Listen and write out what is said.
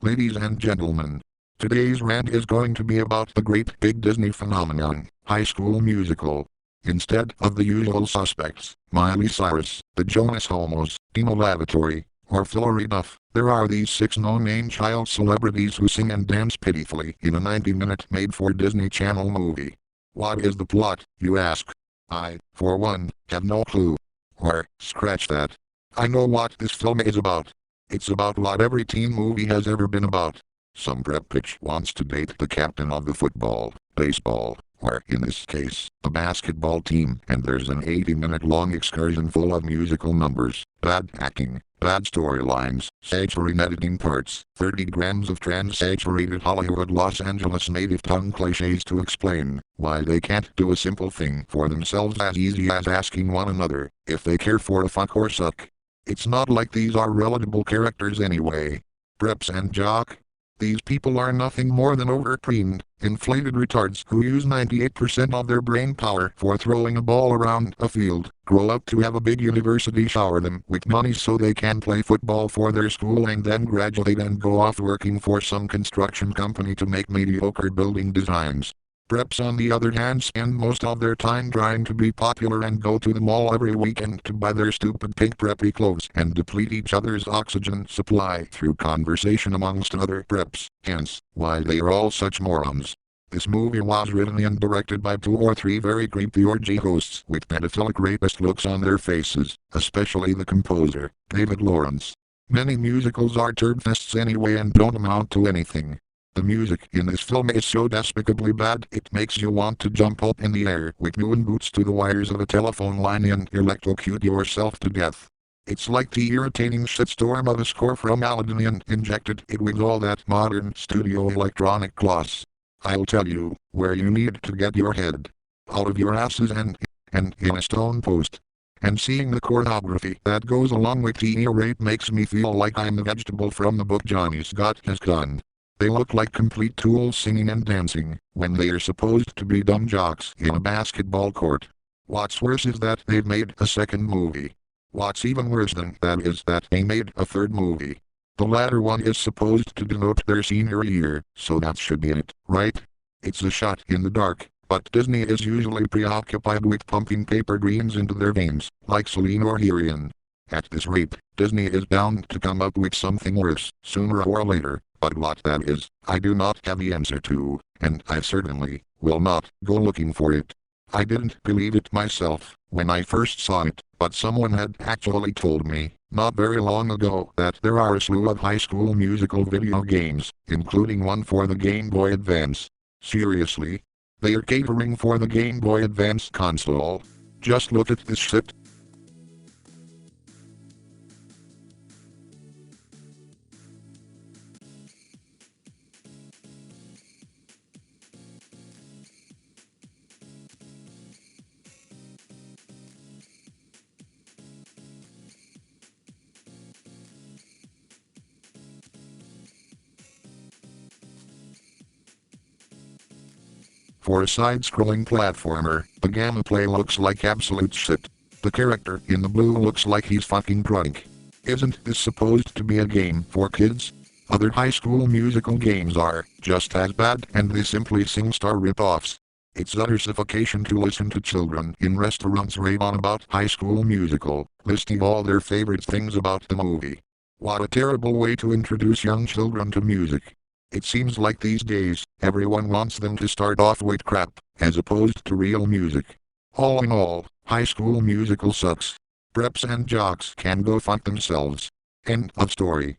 Ladies and gentlemen, today's rant is going to be about the great big Disney phenomenon, High School Musical. Instead of the usual suspects, Miley Cyrus, the Jonas Homos, Dino Lavatory, or Florrie Duff, there are these 6 no-name child celebrities who sing and dance pitifully in a 90-minute made-for-Disney Channel movie. What is the plot, you ask? I, for one, have no clue. Or, scratch that. I know what this film is about. It's about what every teen movie has ever been about. Some prep bitch wants to date the captain of the football, baseball, or in this case, the basketball team, and there's an 80-minute long excursion full of musical numbers, bad acting, bad storylines, saturating editing parts, 30 grams of trans-saturated Hollywood Los Angeles native tongue cliches to explain why they can't do a simple thing for themselves as easy as asking one another if they care for a fuck or suck. It's not like these are relatable characters anyway. Preps and jock. These people are nothing more than overtrained, inflated retards who use 98% of their brain power for throwing a ball around a field, grow up to have a big university shower them with money so they can play football for their school and then graduate and go off working for some construction company to make mediocre building designs. Preps on the other hand spend most of their time trying to be popular and go to the mall every weekend to buy their stupid pink preppy clothes and deplete each other's oxygen supply through conversation amongst other preps, hence, why they are all such morons. This movie was written and directed by 2 or 3 very creepy orgy hosts with pedophilic rapist looks on their faces, especially the composer, David Lawrence. Many musicals are turdfests anyway and don't amount to anything. The music in this film is so despicably bad it makes you want to jump up in the air with moon boots to the wires of a telephone line and electrocute yourself to death. It's like the irritating shitstorm of a score from Aladdin and injected it with all that modern studio electronic gloss. I'll tell you where you need to get your head out of your asses and in a stone post. And seeing the choreography that goes along with the ear rape makes me feel like I'm the vegetable from the book Johnny's got his gun. They look like complete tools singing and dancing, when they are supposed to be dumb jocks in a basketball court. What's worse is that they've made a second movie. What's even worse than that is that they made a third movie. The latter one is supposed to denote their senior year, so that should be it, right? It's a shot in the dark, but Disney is usually preoccupied with pumping paper greens into their veins, like Celine or Herion. At this rate, Disney is bound to come up with something worse, sooner or later. But what that is, I do not have the answer to, and I certainly will not go looking for it. I didn't believe it myself when I first saw it, but someone had actually told me, not very long ago, that there are a slew of High School Musical video games, including one for the Game Boy Advance. Seriously? They are catering for the Game Boy Advance console? Just look at this shit. For a side-scrolling platformer, the gameplay looks like absolute shit. The character in the blue looks like he's fucking drunk. Isn't this supposed to be a game for kids? Other High School Musical games are just as bad and they simply SingStar rip-offs. It's utter suffocation to listen to children in restaurants rave on about High School Musical, listing all their favorite things about the movie. What a terrible way to introduce young children to music. It seems like these days, everyone wants them to start off with crap, as opposed to real music. All in all, High School Musical sucks. Preps and jocks can go fuck themselves. End of story.